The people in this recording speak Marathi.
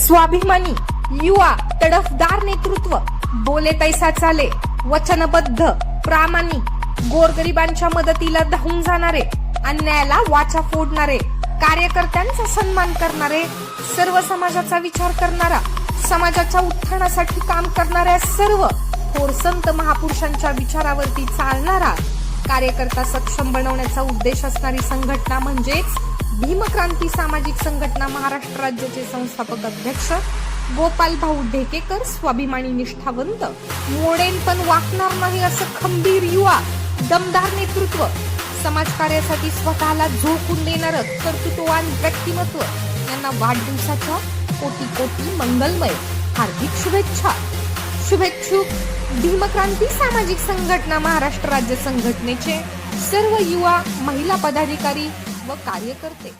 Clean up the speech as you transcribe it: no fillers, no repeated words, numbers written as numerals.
स्वाभिमानी युवा, तडफदार नेतृत्व, बोले तैसा चाले, वचनबद्ध, प्रामाणिक, गोरगरिबांच्या मदतीला धावून जाणारे, अन्यायाला वाचा फोडणारे, कार्यकर्त्यांचा सन्मान करणारे, सर्व समाजाचा विचार करणारा, समाजाच्या उत्थानासाठी काम करणाऱ्या सर्व थोर संत महापुरुषांच्या विचारावरती चालणारा, कार्यकर्ता सक्षम बनवण्याचा उद्देश असणारी संघटना म्हणजेच भीमक्रांती सामाजिक संघटना महाराष्ट्र राज्याचे संस्थापक अध्यक्ष गोपाल भाऊ ढेकेकर, स्वाभिमानी, निष्ठावंत, मोडेन पण वाकणार नाही असं खंबीर युवा, दमदार नेतृत्व, समाजकार्यासाठी स्वतःला झोकून देणारं कर्तृत्ववान व्यक्तिमत्व यांना वाढदिवसाच्या कोटी कोटी मंगलमय हार्दिक शुभेच्छा. शुभेच्छुक भीमक्रांती सामाजिक संघटना महाराष्ट्र राज्य संघटनेचे सर्व युवा, महिला पदाधिकारी व कार्यकर्ते.